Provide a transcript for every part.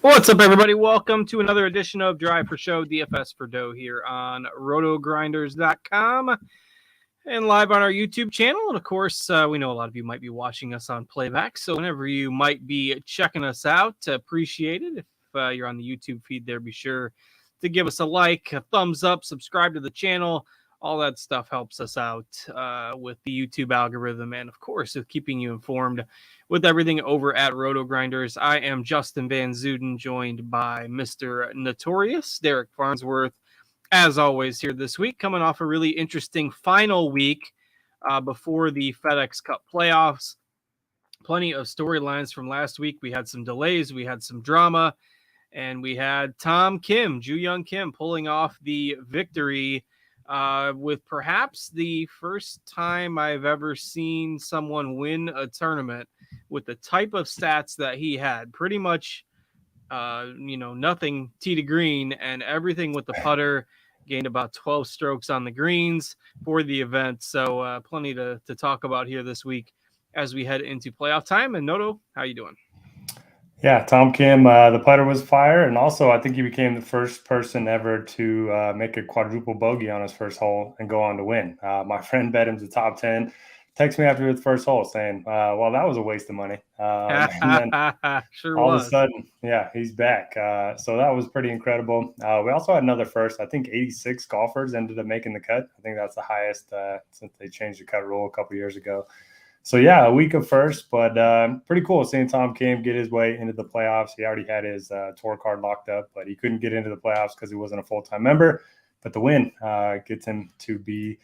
What's up, everybody? Welcome to another edition of Drive for Show, DFS for Dough here on RotoGrinders.com and live on our YouTube channel. And of course, we know a lot of you might be watching us on playback. So whenever you might be checking us out, appreciate it. If you're on the YouTube feed there, be sure to give us a like, a thumbs up, subscribe to the channel. All that stuff helps us out with the YouTube algorithm and, of course, with keeping you informed with everything over at RotoGrinders. I am Justin Van Zuiden, joined by Mr. Notorious, Derek Farnsworth, as always, here this week, coming off a really interesting final week before the FedEx Cup playoffs. Plenty of storylines from last week. We had some delays, we had some drama, and we had Ju-Young Kim, pulling off the victory with perhaps the first time I've ever seen someone win a tournament with the type of stats that he had. Pretty much, nothing tee to green and everything with the putter. Gained about 12 strokes on the greens for the event. So plenty to talk about here this week as we head into playoff time. And Noto, how you doing? Yeah, Tom Kim, the putter was fire, and also I think he became the first person ever to make a quadruple bogey on his first hole and go on to win. My friend bet him to top 10. Texted me after the first hole saying, well, that was a waste of money. And then sure all was. of a sudden, yeah, he's back. So that was pretty incredible. We also had another first. I think 86 golfers ended up making the cut. I think that's the highest since they changed the cut rule a couple years ago. So, yeah, a week of first, but pretty cool seeing Tom Kim get his way into the playoffs. He already had his tour card locked up, but he couldn't get into the playoffs because he wasn't a full-time member. But the win gets him to be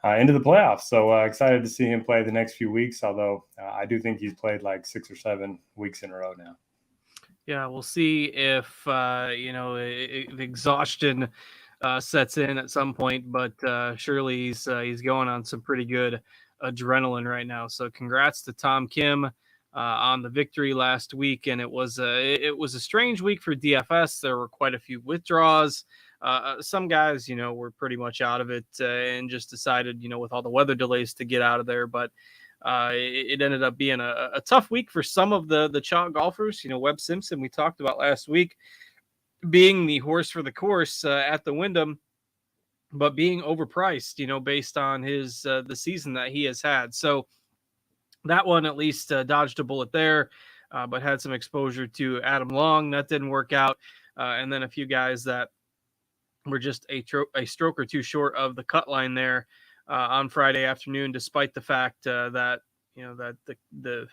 into the playoffs. So excited to see him play the next few weeks, although I do think he's played like 6 or 7 weeks in a row now. Yeah, we'll see if, if exhaustion sets in at some point, but surely he's going on some pretty good adrenaline right now. So congrats to Tom Kim on the victory last week. And it was a strange week for DFS. There were quite a few withdrawals. Some guys, were pretty much out of it and just decided, with all the weather delays to get out of there. But it ended up being a tough week for some of the chalk golfers. Webb Simpson, we talked about last week, being the horse for the course at the Wyndham, but being overpriced, based on his the season that he has had. So that one at least dodged a bullet there, but had some exposure to Adam Long. That didn't work out. And then a few guys that were just a stroke or two short of the cut line there on Friday afternoon, despite the fact that the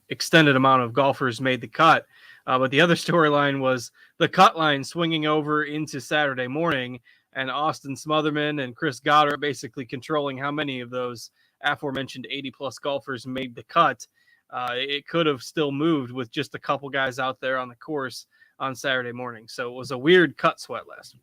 extended amount of golfers made the cut. But the other storyline was the cut line swinging over into Saturday morning, and Austin Smotherman and Chris Goddard basically controlling how many of those aforementioned 80-plus golfers made the cut. It could have still moved with just a couple guys out there on the course on Saturday morning. So it was a weird cut sweat last week.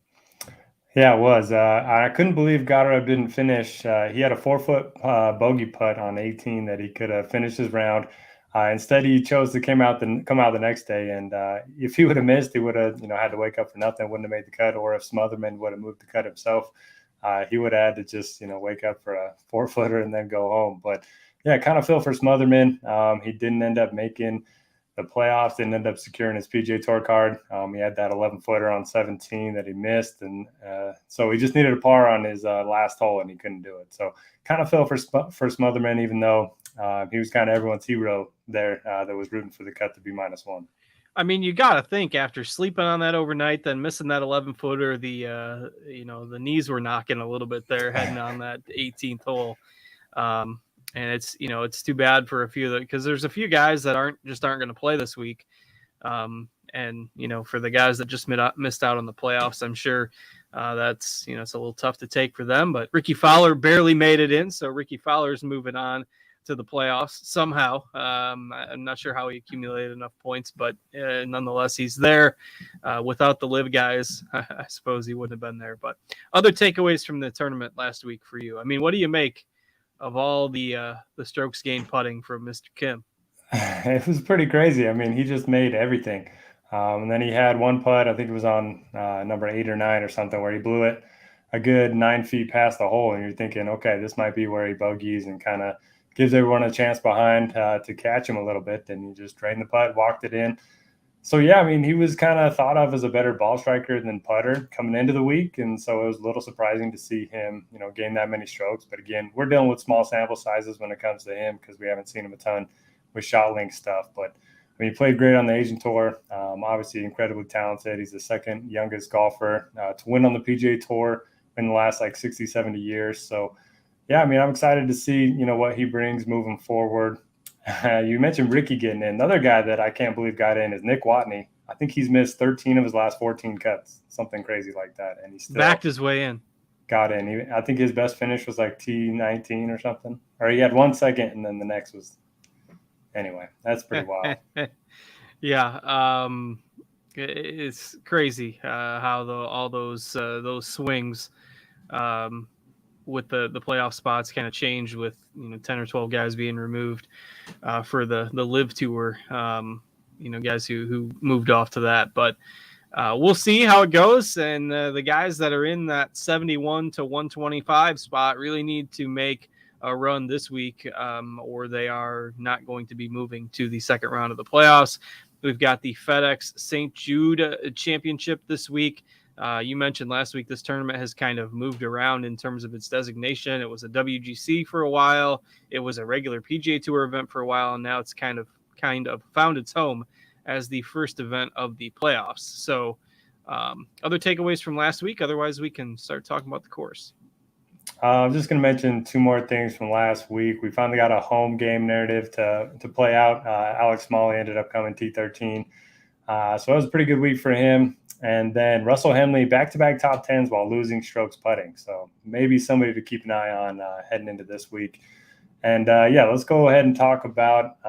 Yeah, it was. I couldn't believe Goddard didn't finish. He had a 4-foot bogey putt on 18 that he could have finished his round. Instead, he chose to come out the next day, and if he would have missed, he would have had to wake up for nothing, wouldn't have made the cut. Or if Smotherman would have moved the cut himself, he would have had to just wake up for a 4-footer and then go home. But yeah, kind of feel for Smotherman. He didn't end up making the playoffs, didn't end up securing his PGA Tour card. He had that 11-footer on 17 that he missed, and so he just needed a par on his last hole, and he couldn't do it. So kind of fell for Smotherman, even though he was kind of everyone's hero there that was rooting for the cut to be -1. I mean, you got to think after sleeping on that overnight, then missing that 11-footer, the knees were knocking a little bit there heading on that 18th hole. And it's too bad for a few that, because there's a few guys that aren't going to play this week. And for the guys that just missed out on the playoffs, I'm sure that's, it's a little tough to take for them, but Ricky Fowler barely made it in. So Ricky Fowler's moving on to the playoffs somehow. I'm not sure how he accumulated enough points, but nonetheless, he's there. Without the live guys, I suppose he wouldn't have been there. But other takeaways from the tournament last week for you. I mean, what do you make of all the strokes gained putting from Mr. Kim? It was pretty crazy. I mean, he just made everything. And then he had one putt, I think it was on number 8 or 9 or something, where he blew it a good 9 feet past the hole. And you're thinking, okay, this might be where he bogeys and kind of gives everyone a chance behind to catch him a little bit. And he just drained the putt, walked it in. So yeah, I mean, he was kind of thought of as a better ball striker than putter coming into the week, and so it was a little surprising to see him, gain that many strokes. But again, we're dealing with small sample sizes when it comes to him because we haven't seen him a ton with shot link stuff. But I mean, he played great on the Asian Tour. Obviously, incredibly talented. He's the second youngest golfer to win on the PGA Tour in the last 60, 70 years. So yeah, I mean, I'm excited to see what he brings moving forward. You mentioned Ricky getting in. Another guy that I can't believe got in is Nick Watney. I think he's missed 13 of his last 14 cuts, something crazy like that. And he still backed his way in. Got in. I think his best finish was T19 or something. Or he had 1 second, and then the next was – anyway, that's pretty wild. Yeah, it's crazy how all those swings with the playoff spots kind of changed with 10 or 12 guys being removed for the Live Tour, guys who moved off to that. But we'll see how it goes. And the guys that are in that 71 to 125 spot really need to make a run this week, or they are not going to be moving to the second round of the playoffs. We've got the FedEx St. Jude Championship this week. You mentioned last week this tournament has kind of moved around in terms of its designation. It was a WGC for a while. It was a regular PGA Tour event for a while, and now it's kind of found its home as the first event of the playoffs. So other takeaways from last week? Otherwise, we can start talking about the course. I'm just going to mention 2 more things from last week. We finally got a home game narrative to play out. Alex Smalley ended up coming T13. So it was a pretty good week for him. And then Russell Henley, back-to-back top 10s while losing strokes putting. So maybe somebody to keep an eye on heading into this week. And, let's go ahead and talk about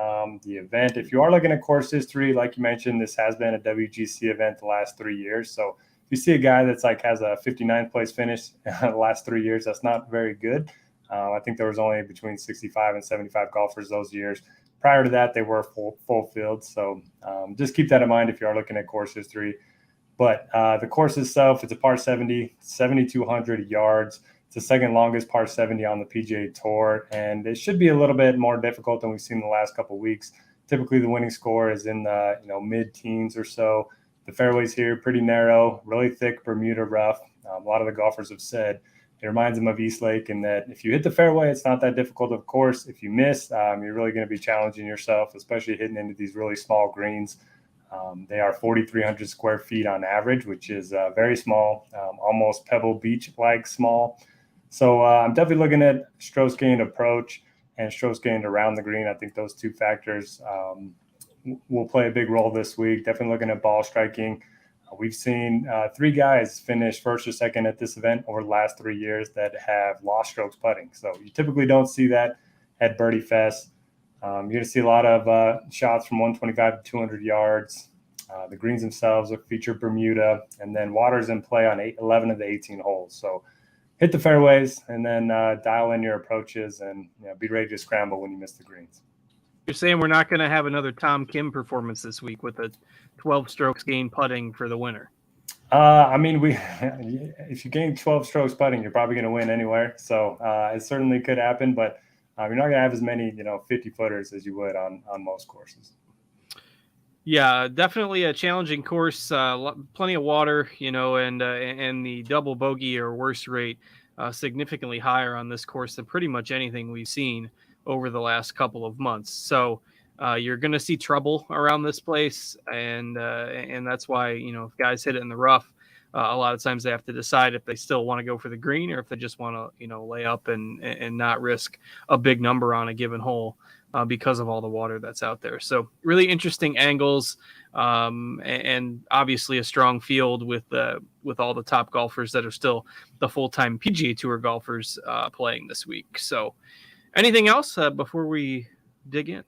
the event. If you are looking at course history, like you mentioned, this has been a WGC event the last 3 years. So if you see a guy that's has a 59th place finish the last 3 years, that's not very good. I think there was only between 65 and 75 golfers those years. Prior to that, they were full field. So just keep that in mind if you are looking at course history. But the course itself, it's a par 70, 7,200 yards. It's the second longest par 70 on the PGA Tour, and it should be a little bit more difficult than we've seen the last couple of weeks. Typically, the winning score is in the mid-teens or so. The fairways here pretty narrow, really thick Bermuda rough. A lot of the golfers have said it reminds them of East Lake in that if you hit the fairway, it's not that difficult, of course. If you miss, you're really going to be challenging yourself, especially hitting into these really small greens. They are 4,300 square feet on average, which is very small, almost Pebble Beach-like small. So I'm definitely looking at strokes gained approach and strokes gained around the green. I think those 2 factors will play a big role this week. Definitely looking at ball striking. We've seen 3 guys finish first or second at this event over the last 3 years that have lost strokes putting. So you typically don't see that at Birdie Fest. You're going to see a lot of shots from 125 to 200 yards. The greens themselves will feature Bermuda, and then water's in play on 11 of the 18 holes. So hit the fairways and then dial in your approaches and be ready to scramble when you miss the greens. You're saying we're not going to have another Tom Kim performance this week with a 12 strokes gain putting for the winner? I mean, if you gain 12 strokes putting, you're probably going to win anywhere. So it certainly could happen, but you're not going to have as many 50-footers as you would on most courses. Yeah, definitely a challenging course. Plenty of water, and the double bogey or worse rate significantly higher on this course than pretty much anything we've seen over the last couple of months. So you're going to see trouble around this place, and that's why if guys hit it in the rough, a lot of times they have to decide if they still want to go for the green or if they just want to lay up and not risk a big number on a given hole. Because of all the water that's out there. So really interesting angles, and obviously a strong field with all the top golfers that are still the full-time PGA Tour golfers playing this week. So anything else before we dig in?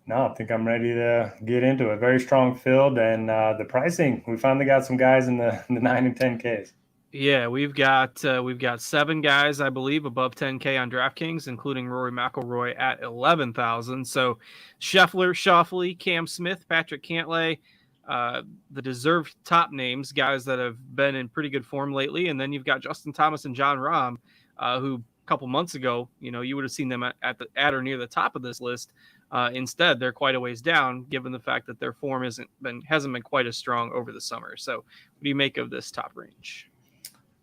No, I think I'm ready to get into it. Very strong field, and the pricing. We finally got some guys in the 9 and 10Ks. Yeah, we've got 7 guys, I believe, above 10K on DraftKings, including Rory McIlroy at 11,000. So Scheffler, Schauffele, Cam Smith, Patrick Cantlay, the deserved top names, guys that have been in pretty good form lately. And then you've got Justin Thomas and John Rahm, who couple months ago, you would have seen them at or near the top of this list. Instead, they're quite a ways down, given the fact that their form hasn't been quite as strong over the summer. So, what do you make of this top range?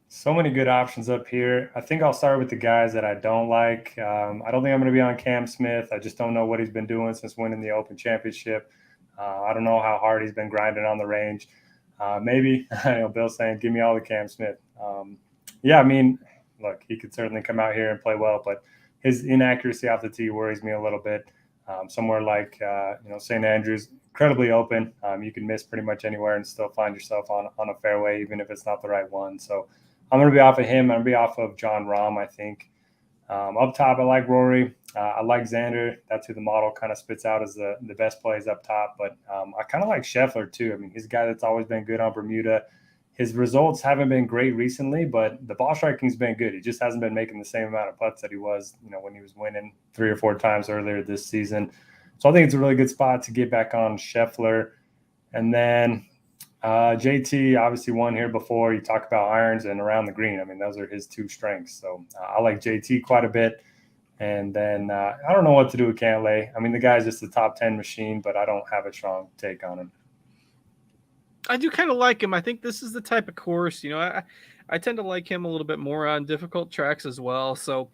So many good options up here. I think I'll start with the guys that I don't like. I don't think I'm going to be on Cam Smith. I just don't know what he's been doing since winning the Open Championship. I don't know how hard he's been grinding on the range. Maybe Bill's saying, "Give me all the Cam Smith." Yeah, I mean, look, he could certainly come out here and play well, but his inaccuracy off the tee worries me a little bit. Somewhere like St. Andrews, incredibly open. You can miss pretty much anywhere and still find yourself on a fairway, even if it's not the right one. So I'm going to be off of him. I'm going to be off of Jon Rahm, I think. Up top, I like Rory. I like Xander. That's who the model kind of spits out as the best plays up top. But I kind of like Scheffler, too. I mean, he's a guy that's always been good on Bermuda. His results haven't been great recently, but the ball striking's been good. He just hasn't been making the same amount of putts that he was, when he was winning 3 or 4 times earlier this season. So I think it's a really good spot to get back on Scheffler. And then JT obviously won here before. You talk about irons and around the green. I mean, those are his 2 strengths. So I like JT quite a bit. And then I don't know what to do with Cantlay. I mean, the guy's just a top 10 machine, but I don't have a strong take on him. I do kind of like him. I think this is the type of course, I tend to like him a little bit more on difficult tracks as well. So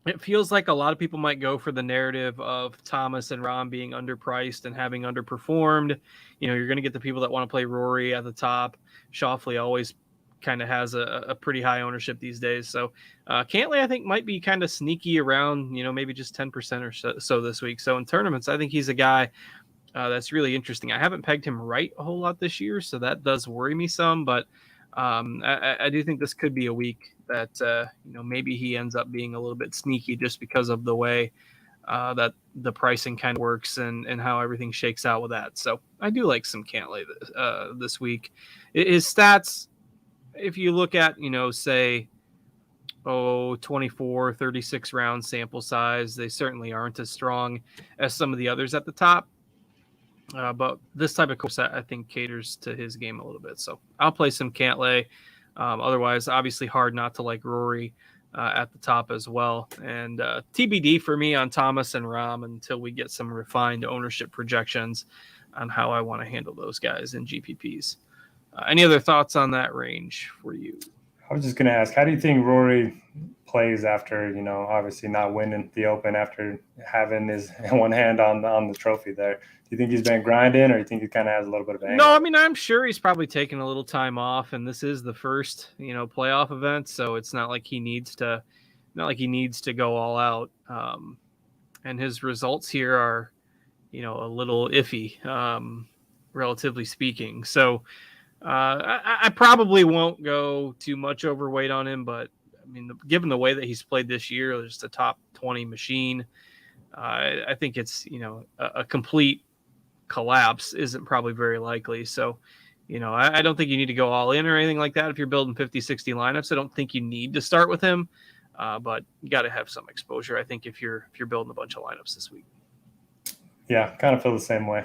it feels like a lot of people might go for the narrative of Thomas and Rahm being underpriced and having underperformed. You're going to get the people that want to play Rory at the top. Schauffele always kind of has a pretty high ownership these days. So Cantlay, I think, might be kind of sneaky around, maybe just 10% or so this week. So in tournaments, I think he's a guy that's really interesting. I haven't pegged him right a whole lot this year, so that does worry me some. But I do think this could be a week that maybe he ends up being a little bit sneaky just because of the way that the pricing kind of works and how everything shakes out with that. So I do like some Cantlay this week. His stats, if you look at say 24, 36 round sample size, they certainly aren't as strong as some of the others at the top. But this type of course, I think, caters to his game a little bit. So I'll play some Cantlay. Otherwise, obviously hard not to like Rory at the top as well. And TBD for me on Thomas and Rahm until we get some refined ownership projections on how I want to handle those guys in GPPs. Any other thoughts on that range for you? I was just going to ask, how do you think Rory plays after, obviously not winning the Open, after having his one hand on the trophy there? Do you think he's been grinding, or do you think he kind of has a little bit of anger? No, I mean, I'm sure he's probably taken a little time off, and this is the first, playoff event, so it's not like he needs to go all out. And his results here are, a little iffy, relatively speaking. So I probably won't go too much overweight on him, but I mean, given the way that he's played this year, just a top 20 machine, I think it's, a complete collapse isn't probably very likely. So, I don't think you need to go all in or anything like that. If you're building 50, 60 lineups, I don't think you need to start with him, but you got to have some exposure, I think, if you're building a bunch of lineups this week. Yeah, kind of feel the same way.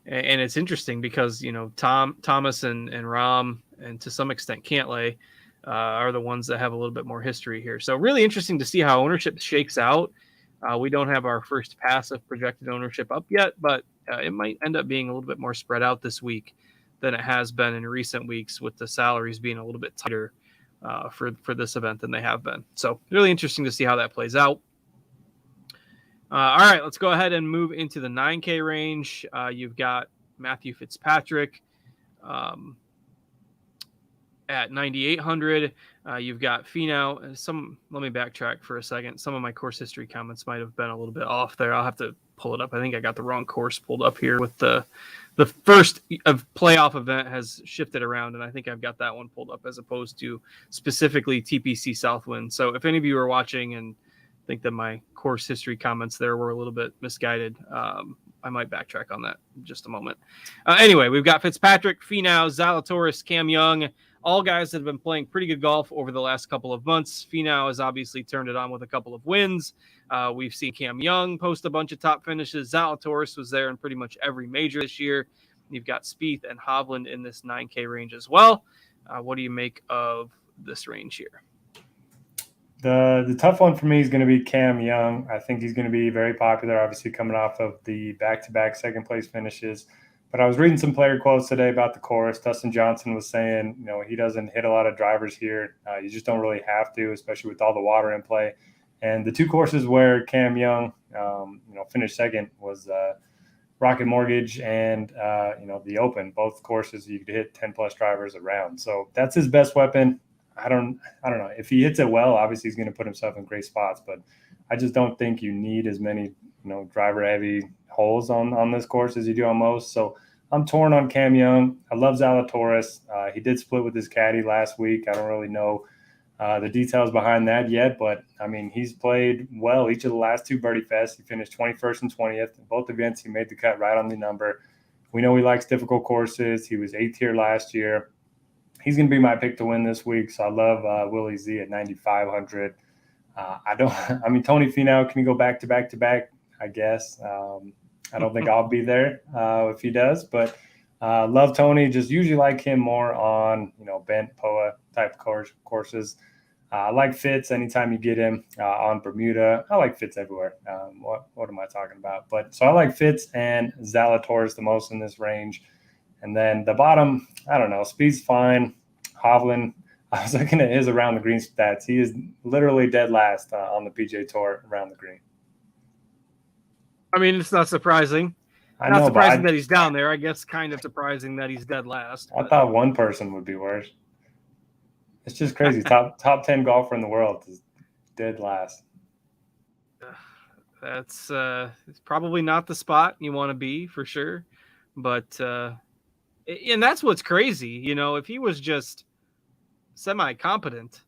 And it's interesting because, Thomas and Rahm, and to some extent Cantlay, are the ones that have a little bit more history here. So really interesting to see how ownership shakes out. We don't have our first passive projected ownership up yet, but it might end up being a little bit more spread out this week than it has been in recent weeks, with the salaries being a little bit tighter for this event than they have been. So really interesting to see how that plays out. All right, let's go ahead and move into the 9K range. You've got Matthew Fitzpatrick at 9,800. You've got Finau. Let me backtrack for a second. Some of my course history comments might have been a little bit off there. I'll have to pull it up. I think I got the wrong course pulled up here with the first of playoff event has shifted around, and I think I've got that one pulled up as opposed to specifically TPC Southwind. So if any of you are watching and think that my course history comments there were a little bit misguided, I might backtrack on that in just a moment. Anyway, we've got Fitzpatrick, Finau, Zalatoris, Cam Young, all guys that have been playing pretty good golf over the last couple of months. Finau has obviously turned it on with a couple of wins. We've seen Cam Young post a bunch of top finishes. Zalatoris was there in pretty much every major this year. You've got Spieth and Hovland in this 9K range as well. What do you make of this range here? The tough one for me is going to be Cam Young. I think he's going to be very popular, obviously coming off of the back-to-back second place finishes. But I was reading some player quotes today about the course. Dustin Johnson was saying, he doesn't hit a lot of drivers here. You just don't really have to, especially with all the water in play. And the two courses where Cam Young, finished second was Rocket Mortgage and the Open. Both courses you could hit 10+ drivers around. So that's his best weapon. I don't know if he hits it well. Obviously, he's going to put himself in great spots, but I just don't think you need as many driver heavy holes on this course as you do on most. So I'm torn on Cam Young. I love Zalatoris. He did split with his caddy last week. I don't really know the details behind that yet, but I mean, he's played well each of the last two birdie fests. He finished 21st and 20th in both events. He made the cut right on the number. We know he likes difficult courses. He was 8th here last year. He's going to be my pick to win this week. So I love Willie Z at 9,500. Tony Finau, can he go back to back to back? I guess. I don't think I'll be there if he does, but love Tony. Just usually like him more on, bent POA type courses. I like Fitz anytime you get him on Bermuda. I like Fitz everywhere. What am I talking about? But so I like Fitz and Zalatoris the most in this range. And then the bottom, I don't know. Speed's fine. Hovland, I was looking at his around the green stats. He is literally dead last on the PGA Tour around the green. I mean, it's not surprising. Not surprising that he's down there. I guess kind of surprising that he's dead last. I thought one person would be worse. It's just crazy. top 10 golfer in the world is dead last. That's it's probably not the spot you want to be for sure. But and that's what's crazy. If he was just semi-competent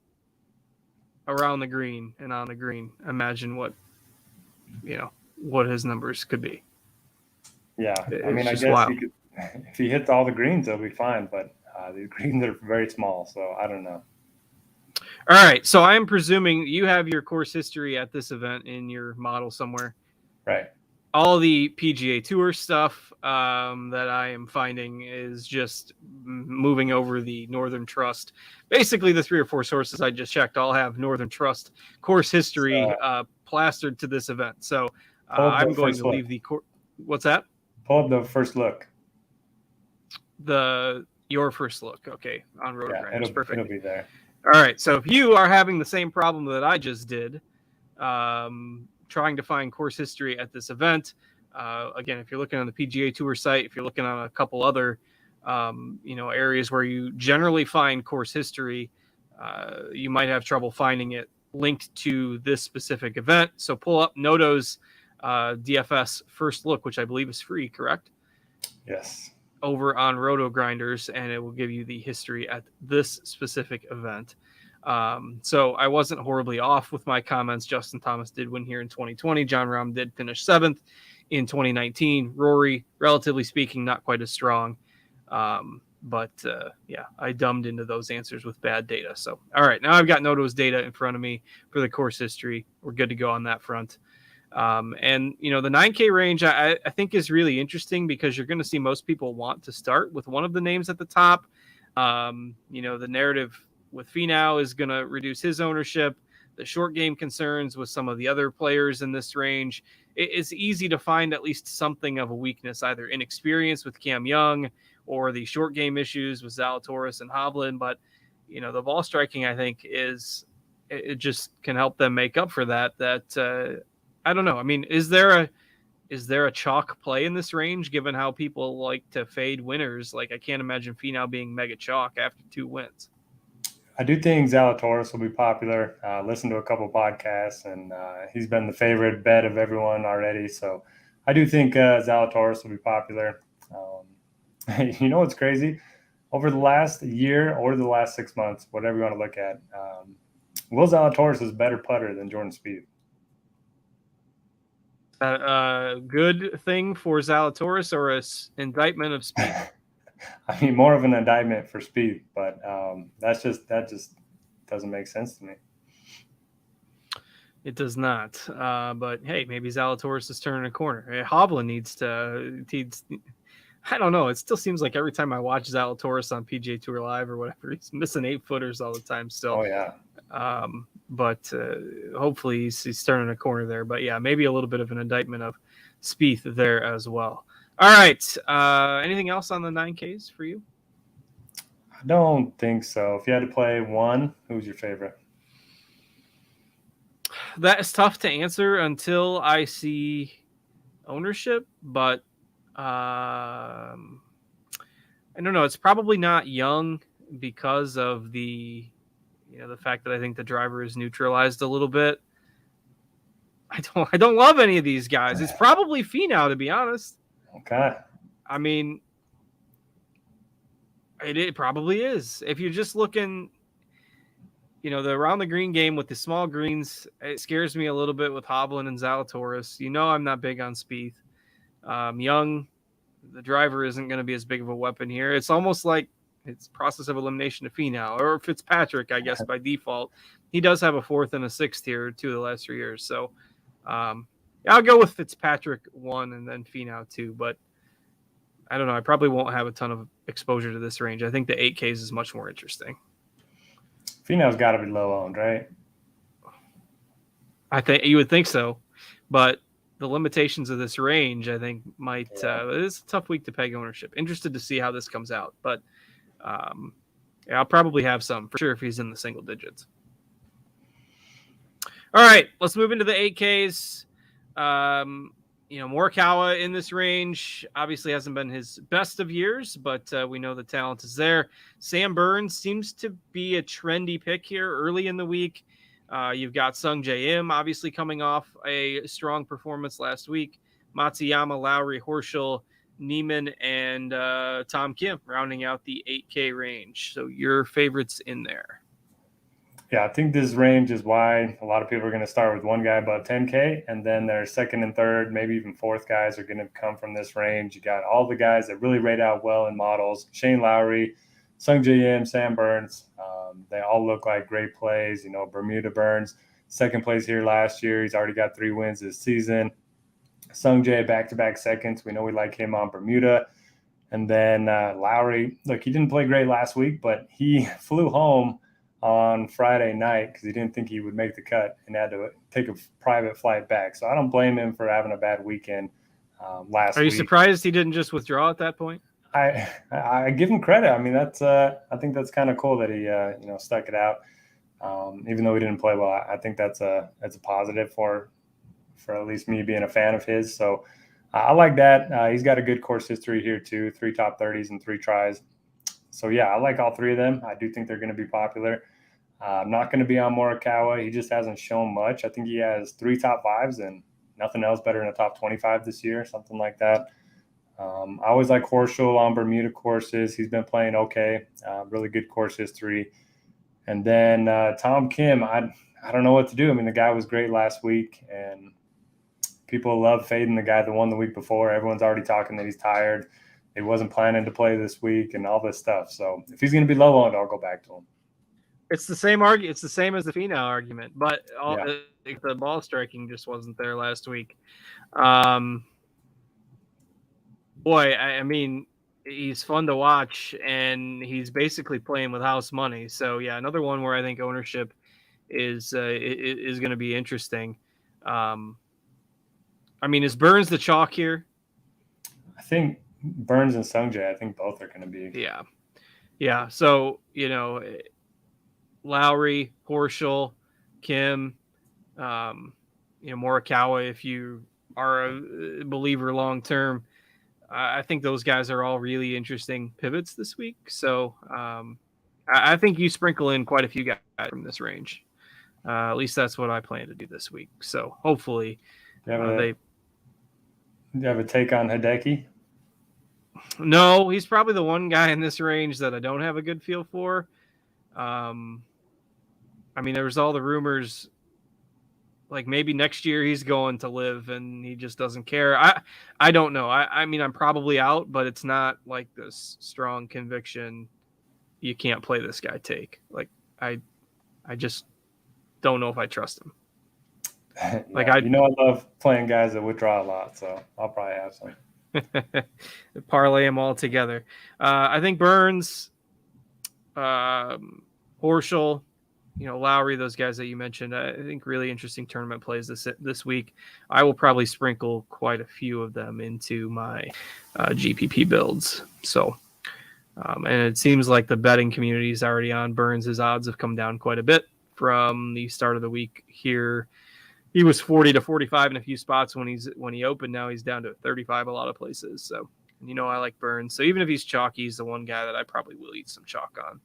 around the green and on the green, imagine what his numbers could be. Yeah, I guess he could, if he hits all the greens, it'll be fine. But the greens are very small, so I don't know. All right, so I'm presuming you have your course history at this event in your model somewhere. Right. All the PGA Tour stuff that I am finding is just moving over the Northern Trust. Basically, the 3 or 4 sources I just checked all have Northern Trust course history plastered to this event. So I'm going to leave the course. What's that? Pull up the first look. Your first look, okay, on RotoGrinders. Perfect. It'll be there. All right, so if you are having the same problem that I just did, trying to find course history at this event, again, if you're looking on the PGA Tour site, if you're looking on a couple other, areas where you generally find course history, you might have trouble finding it linked to this specific event. So pull up Noto's DFS first look, which I believe is free, correct? Yes. Over on RotoGrinders, and it will give you the history at this specific event. So I wasn't horribly off with my comments. Justin Thomas did win here in 2020. Jon Rahm did finish 7th in 2019. Rory, relatively speaking, not quite as strong. But I dumbed into those answers with bad data. So, all right, now I've got Noto's data in front of me for the course history. We're good to go on that front. And the 9K range, I think is really interesting because you're going to see most people want to start with one of the names at the top. The narrative with Finau is going to reduce his ownership. The short game concerns with some of the other players in this range. It's easy to find at least something of a weakness, either inexperience with Cam Young or the short game issues with Zalatoris and Hovland. But, the ball striking, I think, it just can help them make up for that. I don't know. I mean, is there a chalk play in this range, given how people like to fade winners? Like, I can't imagine Finau being mega chalk after 2 wins. I do think Zalatoris will be popular. Listen to a couple podcasts, and he's been the favorite bet of everyone already. So I do think Zalatoris will be popular. You know what's crazy? Over the last year or the last 6 months, whatever you want to look at, Will Zalatoris is a better putter than Jordan Spieth. A good thing for Zalatoris or an indictment of Spieth? I mean, more of an indictment for Spieth, but that just doesn't make sense to me. It does not. But hey, maybe Zalatoris is turning a corner. Hovland needs. I don't know. It still seems like every time I watch Zalatoris on PGA Tour Live or whatever, he's missing 8-footers all the time still. Oh, yeah. But hopefully he's turning a corner there. But yeah, maybe a little bit of an indictment of Spieth there as well. All right. Anything else on the 9Ks for you? I don't think so. If you had to play one, who's your favorite? That is tough to answer until I see ownership, but I don't know. It's probably not Young because of the fact that I think the driver is neutralized a little bit. I don't love any of these guys. It's probably Finau, to be honest. Okay. I mean, it probably is. If you're just looking, the around the green game with the small greens, it scares me a little bit with Hovland and Zalatoris. I'm not big on Spieth. Young, the driver isn't going to be as big of a weapon here. It's almost like it's process of elimination to Finau or Fitzpatrick, I guess, by default. He does have a 4th and a 6th here 2 of the last 3 years. So I'll go with Fitzpatrick 1 and then Finau 2. But I don't know. I probably won't have a ton of exposure to this range. I think the 8Ks is much more interesting. Finau's got to be low owned, right? I think you would think so, but the limitations of this range, I think, might. It's a tough week to peg ownership. Interested to see how this comes out, but I'll probably have some for sure if he's in the single digits. All right, let's move into the 8Ks. Morikawa in this range obviously hasn't been his best of years, but we know the talent is there. Sam Burns seems to be a trendy pick here early in the week. You've got Sung J M obviously coming off a strong performance last week. Matsuyama, Lowry, Horschel, Neiman, and Tom Kim rounding out the 8K range. So your favorites in there. Yeah, I think this range is why a lot of people are going to start with one guy above 10K, and then their second and third, maybe even fourth guys are going to come from this range. You got all the guys that really rate out well in models: Shane Lowry, Sung J M, Sam Burns. They all look like great plays. Bermuda Burns, second place here last year. He's already got 3 wins this season. Sung J, back-to-back seconds. We know we like him on Bermuda. And then Lowry, look, he didn't play great last week, but he flew home on Friday night because he didn't think he would make the cut and had to take a private flight back. So I don't blame him for having a bad weekend last week. Are you surprised he didn't just withdraw at that point? I give him credit. I mean, I think that's kind of cool that he stuck it out, even though he didn't play well. I think that's a positive for at least me being a fan of his. So I like that. He's got a good course history here too: 3 top 30s and 3 tries. So yeah, I like all 3 of them. I do think they're going to be popular. I'm not going to be on Morikawa. He just hasn't shown much. I think he has 3 top 5s and nothing else better than a top 25 this year, something like that. I always like Horschel on Bermuda courses. He's been playing okay, really good course history. And then Tom Kim, I don't know what to do. I mean, the guy was great last week, and people love fading the guy that won the week before. Everyone's already talking that he's tired. He wasn't planning to play this week and all this stuff. So if he's going to be low owned, I'll go back to him. It's the same argument. It's the same as the Finau argument, but the ball striking just wasn't there last week. Boy, I mean, he's fun to watch, and he's basically playing with house money. So yeah, another one where I think ownership is going to be interesting. I mean, is Burns the chalk here? I think Burns and Sungjae, I think both are going to be. Yeah. So Lowry, Horschel, Kim, Morikawa. If you are a believer long term, I think those guys are all really interesting pivots this week. So I think you sprinkle in quite a few guys from this range. At least that's what I plan to do this week. So hopefully Do you have a take on Hideki? No, he's probably the one guy in this range that I don't have a good feel for. I mean, there was all the rumors like maybe next year he's going to live and he just doesn't care. I don't know. I mean, I'm probably out, but it's not like this strong conviction you can't play this guy take. Like I just don't know if I trust him. Like I love playing guys that withdraw a lot, so I'll probably have some. Parlay them all together. I think Burns, Horschel, Lowry, those guys that you mentioned, I think really interesting tournament plays this week. I will probably sprinkle quite a few of them into my GPP builds. So, and it seems like the betting community is already on Burns. His odds have come down quite a bit from the start of the week here. He was 40 to 45 in a few spots when he opened. Now he's down to 35 a lot of places. So, I like Burns. So even if he's chalky, he's the one guy that I probably will eat some chalk on.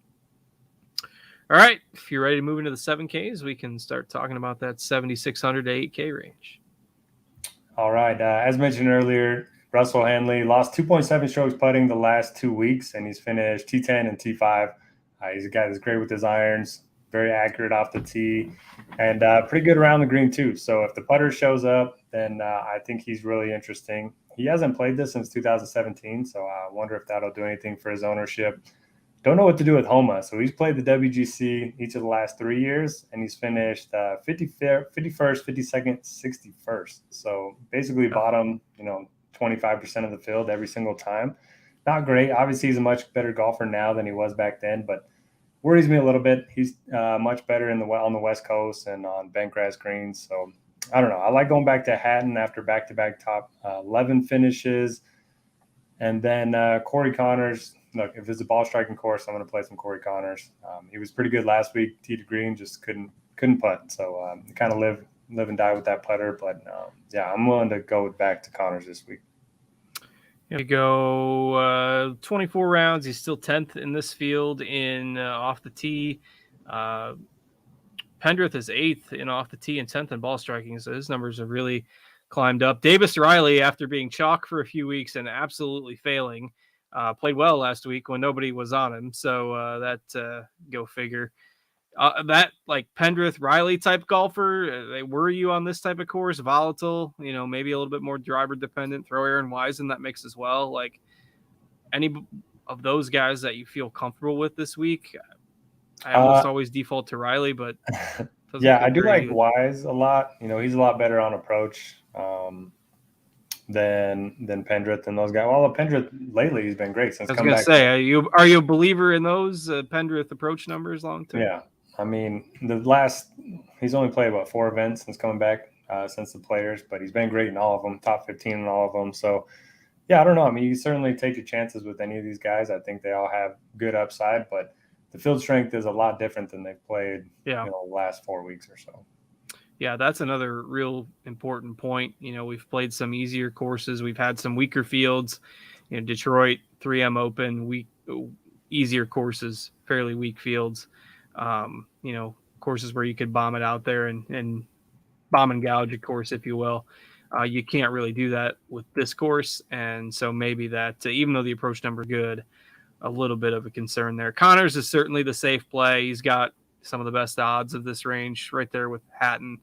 All right, if you're ready to move into the 7Ks, we can start talking about that 7,600 to 8K range. All right. As mentioned earlier, Russell Henley lost 2.7 strokes putting the last 2 weeks, and he's finished T10 and T5. He's a guy that's great with his irons, very accurate off the tee, and pretty good around the green too. So if the putter shows up, then I think he's really interesting. He hasn't played this since 2017, so I wonder if that'll do anything for his ownership. Don't know what to do with Homa. So he's played the WGC each of the last 3 years, and he's finished 51st, 52nd, 61st. So basically bottom, 25% of the field every single time. Not great. Obviously, he's a much better golfer now than he was back then, but worries me a little bit. He's much better on the West Coast and on bent grass greens. So I don't know. I like going back to Hatton after back-to-back top 11 finishes. And then Corey Connors. Look, if it's a ball striking course, I'm going to play some Corey Connors. He was pretty good last week, tee to green, just couldn't putt. So kind of live and die with that putter. But I'm willing to go back to Connors this week. We go 24 rounds. He's still 10th in this field in off the tee. Pendrith is 8th in off the tee and 10th in ball striking. So his numbers have really climbed up. Davis Riley, after being chalk for a few weeks and absolutely failing, played well last week when nobody was on him. So that go figure. That like Pendrith Riley type golfer, they worry you on this type of course, volatile, maybe a little bit more driver dependent. Throw Aaron Wise in that mix as well. Like any of those guys that you feel comfortable with this week, I almost always default to Riley, but I do like Wise a lot. He's a lot better on approach than Pendrith and those guys. Well, Pendrith lately he's been great since coming back. I was going to say, are you a believer in those Pendrith approach numbers long term? Yeah. I mean, he's only played 4 events since coming back since the Players, but he's been great in all of them, top 15 in all of them. So, I don't know. I mean, you certainly take your chances with any of these guys. I think they all have good upside, but the field strength is a lot different than they've played the last 4 weeks or so. Yeah, that's another real important point. We've played some easier courses. We've had some weaker fields. Detroit, 3M Open, easier courses, fairly weak fields. Courses where you could bomb it out there and bomb and gouge a course, if you will. You can't really do that with this course. And so maybe that, even though the approach number good, a little bit of a concern there. Connors is certainly the safe play. He's got some of the best odds of this range right there with Hatton.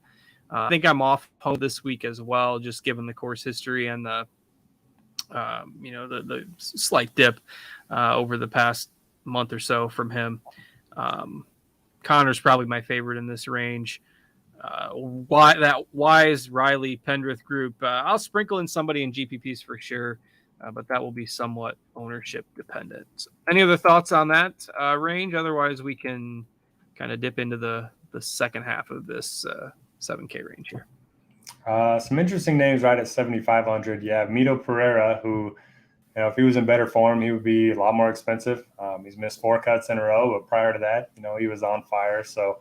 I think I'm off home this week as well, just given the course history and the slight dip over the past month or so from him. Connor's probably my favorite in this range. That Wise, Riley, Pendrith group, I'll sprinkle in somebody in GPPs for sure, but that will be somewhat ownership dependent. So any other thoughts on that range? Otherwise, we can kind of dip into the second half of this 7K range here. Some interesting names right at 7,500. You have Mito Pereira, who, if he was in better form, he would be a lot more expensive. He's missed 4 cuts in a row, but prior to that, he was on fire. So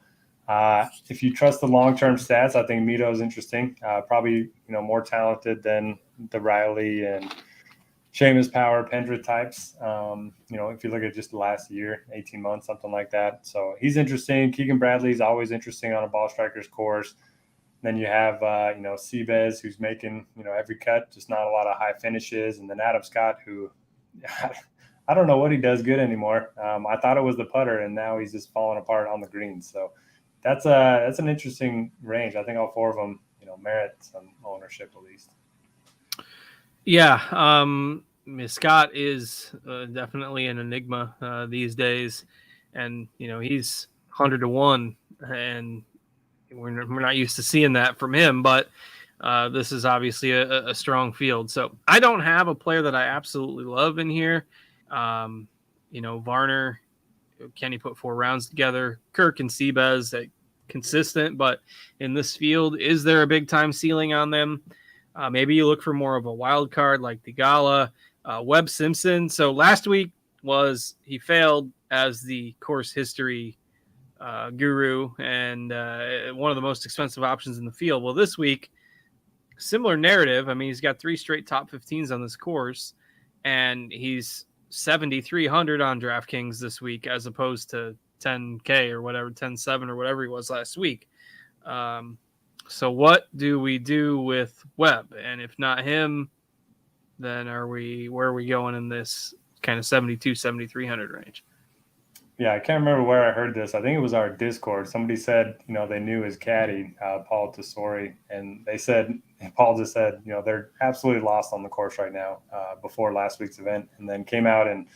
if you trust the long-term stats, I think Mito is interesting. Probably, more talented than the Riley and Seamus Power, Pendrith types. If you look at just the last year, 18 months, something like that. So he's interesting. Keegan Bradley's always interesting on a ball striker's course. Then you have, Seabez, who's making, every cut, just not a lot of high finishes. And then Adam Scott, who I don't know what he does good anymore. I thought it was the putter, and now he's just falling apart on the greens. So that's an interesting range. I think all 4 of them, merit some ownership at least. Yeah. Scott is definitely an enigma these days. And, he's 100 to 1, and we're not used to seeing that from him, but this is obviously a strong field. So I don't have a player that I absolutely love in here. Varner can he put 4 rounds together? Kirk and Seabass, consistent, but in this field, is there a big time ceiling on them? Maybe you look for more of a wild card like Theegala, Webb Simpson. So last week he failed as the course history guru and one of the most expensive options in the field. Well, this week, similar narrative. I mean, he's got 3 straight top 15s on this course, and he's 7,300 on DraftKings this week as opposed to 10K or whatever, 10.7 or whatever he was last week. So what do we do with Webb? And if not him, then where are we going in this kind of 7,300 range? Yeah, I can't remember where I heard this. I think it was our Discord. Somebody said, they knew his caddy, Paul Tesori, and Paul just said, they're absolutely lost on the course right now before last week's event, and then came out and,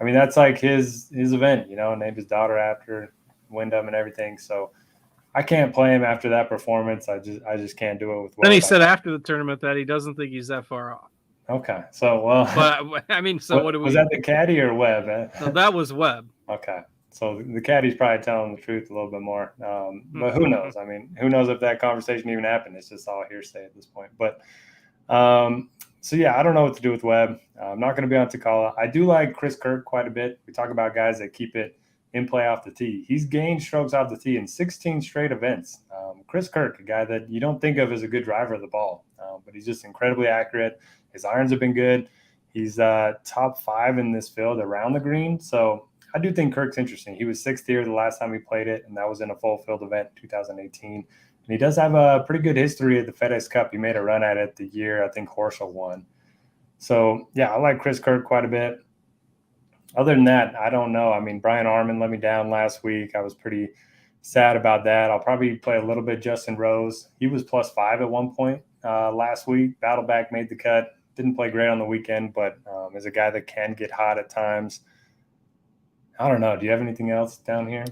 I mean, that's like his event, named his daughter after Wyndham and everything. So I can't play him after that performance. I just can't do it with. Then he said after the tournament that he doesn't think he's that far off. Okay, so but I mean, so what do we? Was that the caddy or Webb? No, that was Webb. Okay, so the caddy's probably telling the truth a little bit more. But who knows? I mean, who knows if that conversation even happened? It's just all hearsay at this point. But so yeah, I don't know what to do with Webb. I'm not going to be on Theegala. I do like Chris Kirk quite a bit. We talk about guys that keep it in play off the tee. He's gained strokes off the tee in 16 straight events. Chris Kirk, a guy that you don't think of as a good driver of the ball, but he's just incredibly accurate. His irons have been good. He's top 5 in this field around the green. So I do think Kirk's interesting. He was 6th here the last time he played it, and that was in a full field event in 2018. And he does have a pretty good history at the FedEx Cup. He made a run at it the year I think Horschel won. So, yeah, I like Chris Kirk quite a bit. Other than that, I don't know. I mean, Brian Arman let me down last week. I was pretty sad about that. I'll probably play a little bit Justin Rose. He was +5 at one point last week. Battleback made the cut. Didn't play great on the weekend, but is a guy that can get hot at times. I don't know. Do you have anything else down here?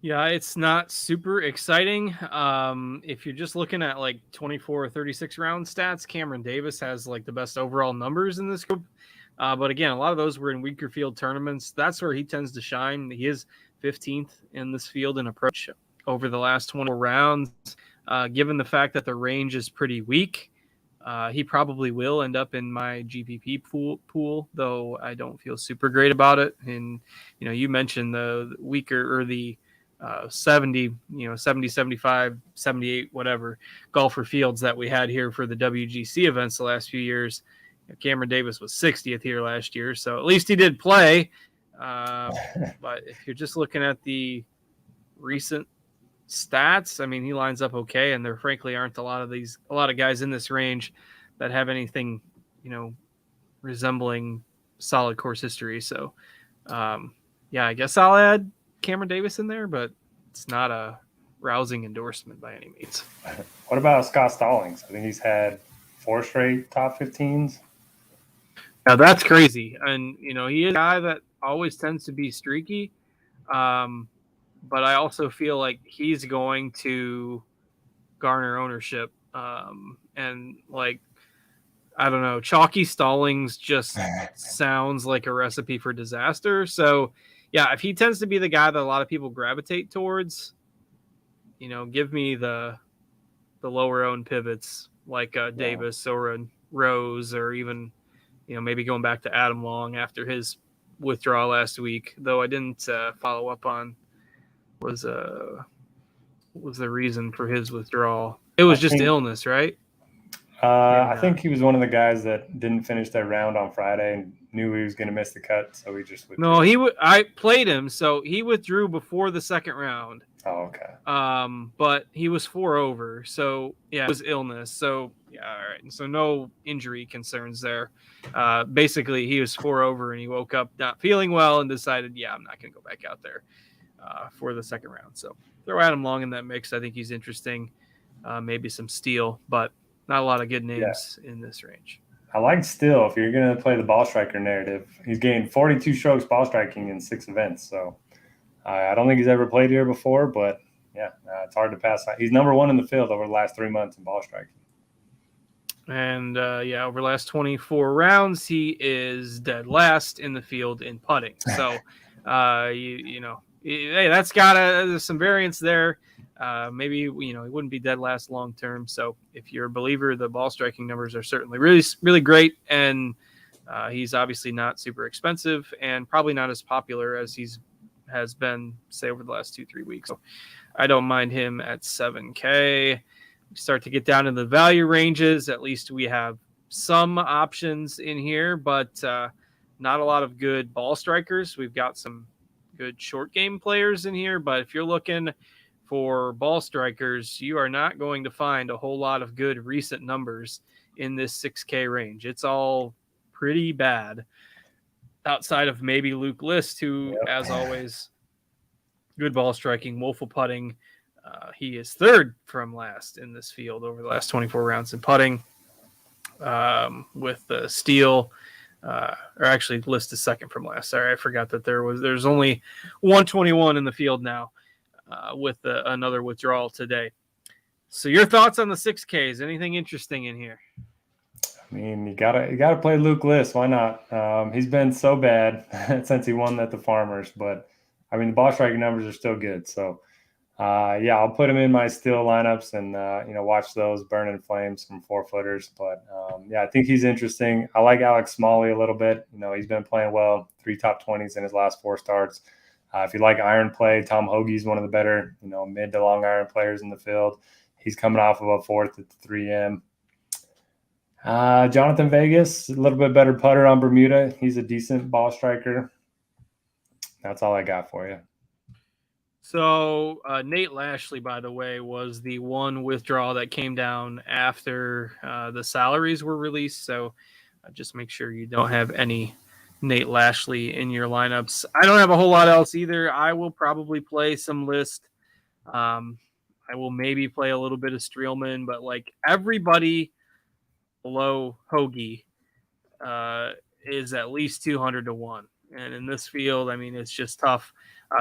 Yeah, it's not super exciting. If you're just looking at like 24 or 36 round stats, Cameron Davis has like the best overall numbers in this group. But again, a lot of those were in weaker field tournaments. That's where he tends to shine. He is 15th in this field in approach over the last 24 rounds. Given the fact that the range is pretty weak, he probably will end up in my GPP pool, though I don't feel super great about it. And, you mentioned the weaker or the 70, 70, 75, 78, whatever golfer fields that we had here for the WGC events the last few years. Cameron Davis was 60th here last year, so at least he did play. But if you're just looking at the recent stats, I mean, he lines up okay, and there frankly aren't a lot of guys in this range that have anything, resembling solid course history. So, I guess I'll add Cameron Davis in there, but it's not a rousing endorsement by any means. What about Scott Stallings? I think he's had 4 straight top 15s. Now that's crazy. And, he is a guy that always tends to be streaky. But I also feel like he's going to garner ownership. And like, I don't know, chalky Stallings just sounds like a recipe for disaster. So yeah, if he tends to be the guy that a lot of people gravitate towards, give me the lower owned pivots like Davis or a Rose, or even, maybe going back to Adam Long after his withdrawal last week, though I didn't follow up on was the reason for his withdrawal. It was just illness, right? I think he was one of the guys that didn't finish that round on Friday and knew he was going to miss the cut, so he just withdrew. No, I played him, so he withdrew before the second round. Oh, okay. But he was 4 over, so yeah, it was illness. So yeah, all right. So no injury concerns there. Basically, he was 4 over, and he woke up not feeling well and decided, I'm not going to go back out there for the second round. So throw Adam Long in that mix. I think he's interesting. Maybe some Steele, but not a lot of good names in this range. I like Steele. If you're going to play the ball striker narrative, he's gained 42 strokes ball striking in 6 events. So I don't think he's ever played here before, but it's hard to pass. He's number 1 in the field over the last 3 months in ball striking. And over the last 24 rounds, he is dead last in the field in putting. So Hey, that's there's some variance there. Maybe he wouldn't be dead last long term. So if you're a believer, the ball striking numbers are certainly really, really great, and he's obviously not super expensive and probably not as popular as has been, say, over the last 2-3 weeks. So I don't mind him at 7K. We start to get down in the value ranges. At least we have some options in here, but not a lot of good ball strikers. We've got some good short game players in here, but if you're looking for ball strikers, you are not going to find a whole lot of good recent numbers in this 6K range. It's all pretty bad, outside of maybe Luke List, who, as always, good ball striking, woeful putting. He is third from last in this field over the last 24 rounds in putting, with the steel. Or actually, List is second from last. Sorry, I forgot that there's only 121 in the field now, with another withdrawal today. So your thoughts on the 6Ks? Anything interesting in here? I mean, you gotta play Luke List. Why not? He's been so bad since he won at the Farmers, but I mean, the ball striking numbers are still good. So, I'll put him in my steel lineups and watch those burn in flames from 4-footers. But I think he's interesting. I like Alex Smalley a little bit. He's been playing well, 3 top 20s in his last 4 starts. If you like iron play, Tom Hoagie's one of the better, mid to long iron players in the field. He's coming off of a 4th at the 3M. Jonathan Vegas, a little bit better putter on Bermuda. He's a decent ball striker. That's all I got for you. So Nate Lashley, by the way, was the one withdrawal that came down after the salaries were released. So just make sure you don't have any Nate Lashley in your lineups. I don't have a whole lot else either. I will probably play some List. I will maybe play a little bit of Streelman, but like everybody below Hoagie is at least 200 to 1. And in this field, I mean, it's just tough.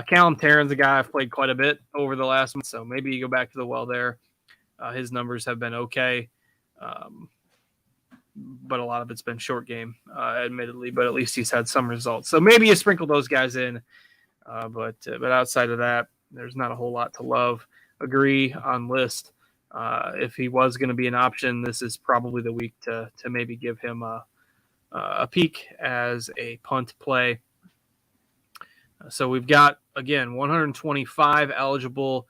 Callum Tarran's a guy I've played quite a bit over the last month, so maybe you go back to the well there. His numbers have been okay, but a lot of it's been short game, admittedly, but at least he's had some results. So maybe you sprinkle those guys in, but outside of that, there's not a whole lot to love. Agree on List. If he was going to be an option, this is probably the week to maybe give him a peek as a punt play. So we've got, again, 125 eligible,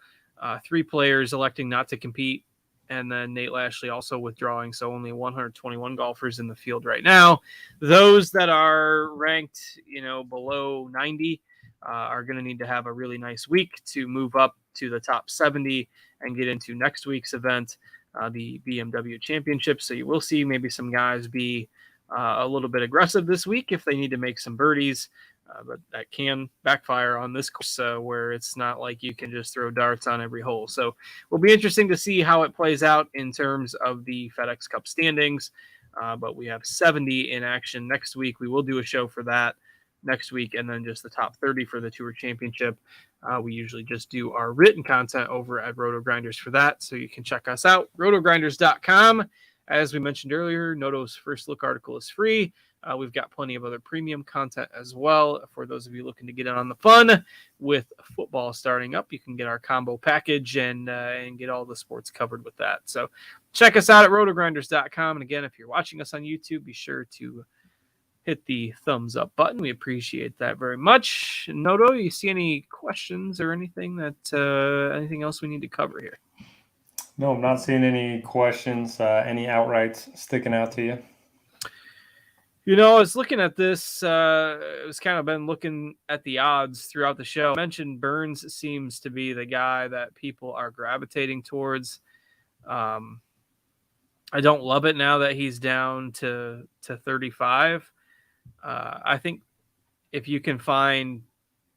3 players electing not to compete, and then Nate Lashley also withdrawing, so only 121 golfers in the field right now. Those that are ranked, below 90 are going to need to have a really nice week to move up to the top 70 and get into next week's event, the BMW Championship. So you will see maybe some guys be a little bit aggressive this week if they need to make some birdies, but that can backfire on this course where it's not like you can just throw darts on every hole. So it will be interesting to see how it plays out in terms of the FedEx Cup standings, but we have 70 in action next week. We will do a show for that next week, and then just the top 30 for the Tour Championship. We usually just do our written content over at RotoGrinders for that, so you can check us out, rotogrinders.com. As we mentioned earlier, Noto's First Look article is free. We've got plenty of other premium content as well. For those of you looking to get in on the fun with football starting up, you can get our combo package and get all the sports covered with that. So check us out at rotogrinders.com. And again, if you're watching us on YouTube, be sure to hit the thumbs up button. We appreciate that very much. Noto, you see any questions or anything anything else we need to cover here? No, I'm not seeing any questions, any outrights sticking out to you. I was looking at this. I was kind of been looking at the odds throughout the show. I mentioned Burns seems to be the guy that people are gravitating towards. I don't love it now that he's down to 35. I think if you can find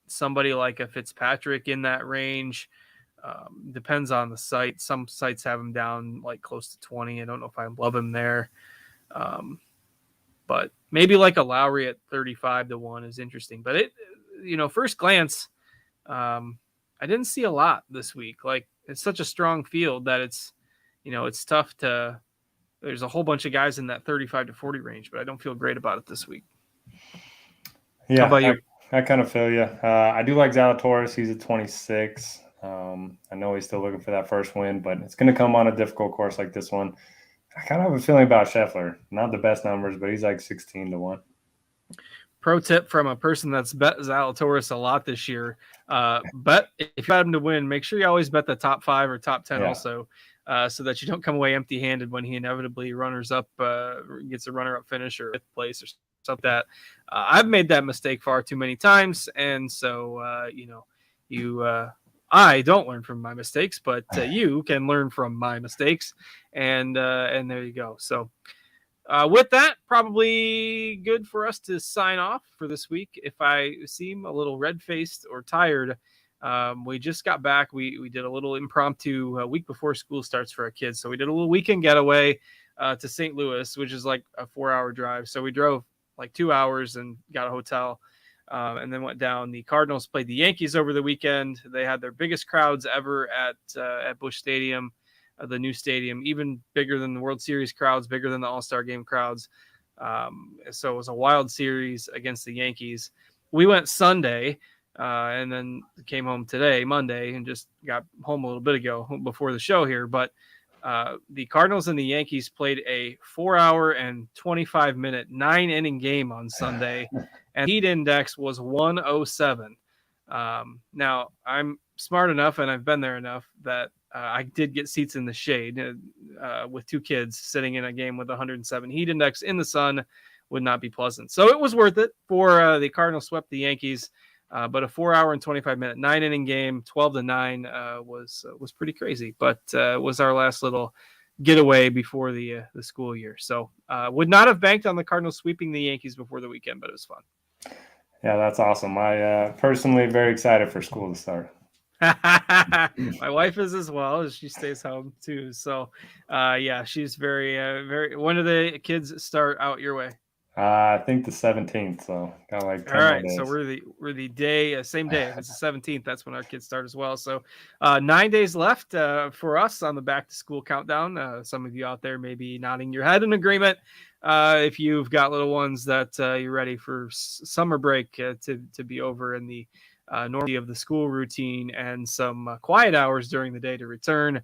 somebody like a Fitzpatrick in that range, depends on the site. Some sites have him down like close to 20. I don't know if I love him there. But maybe like a Lowry at 35 to 1 is interesting. But first glance, I didn't see a lot this week. Like, it's such a strong field that it's tough to. There's a whole bunch of guys in that 35 to 40 range, but I don't feel great about it this week. Yeah, how about you? I kind of feel you. I do like Zalatoris. He's at 26. I know he's still looking for that first win, but it's going to come on a difficult course like this one. I kind of have a feeling about Scheffler. Not the best numbers, but he's like 16-1. Pro tip from a person that's bet Zalatoris a lot this year. But if you bet him to win, make sure you always bet the top 5 or top 10 also, so that you don't come away empty-handed when he inevitably gets a runner-up finish or 5th place or something like that. I've made that mistake far too many times, and so I don't learn from my mistakes, but you can learn from my mistakes, and there you go. So with that, probably good for us to sign off for this week. If I seem a little red-faced or tired, we just got back. We did a little impromptu week before school starts for our kids, so we did a little weekend getaway to St. Louis, which is like a 4-hour drive. So we drove like 2 hours and got a hotel. And then went down. The Cardinals played the Yankees over the weekend. They had their biggest crowds ever at Busch Stadium, the new stadium, even bigger than the World Series crowds, bigger than the All-Star Game crowds. So it was a wild series against the Yankees. We went Sunday and then came home today, Monday, and just got home a little bit ago before the show here. But the Cardinals and the Yankees played a 4-hour and 25-minute 9-inning game on Sunday, and heat index was 107. Now, I'm smart enough, and I've been there enough, that I did get seats in the shade with 2 kids sitting in a game with 107 heat index in the sun would not be pleasant. So it was worth it for the Cardinals swept the Yankees. But a 4-hour and 25-minute 9-inning game, 12-9, was pretty crazy. But was our last little getaway before the school year. So would not have banked on the Cardinals sweeping the Yankees before the weekend, but it was fun. Yeah, that's awesome. I personally very excited for school to start. My wife is as well, as she stays home too. So yeah, she's very. When do the kids start out your way? I think the 17th, so got like 10 all right days. So we're the day same day. If it's the 17th, that's when our kids start as well. So 9 days left for us on the back to school countdown. Some of you out there may be nodding your head in agreement if you've got little ones that you're ready for summer break to be over in the normality of the school routine and some quiet hours during the day to return.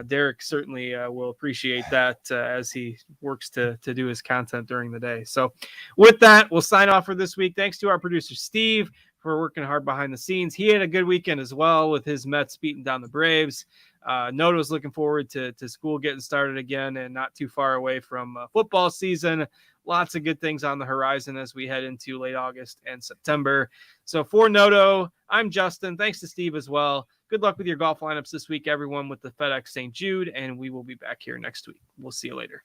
Derek certainly will appreciate that as he works to do his content during the day. So with that, we'll sign off for this week. Thanks to our producer, Steve, for working hard behind the scenes. He had a good weekend as well with his Mets beating down the Braves. Noto's looking forward to school getting started again and not too far away from football season. Lots of good things on the horizon as we head into late August and September. So for Noto, I'm Justin. Thanks to Steve as well. Good luck with your golf lineups this week, everyone, with the FedEx St. Jude, and we will be back here next week. We'll see you later.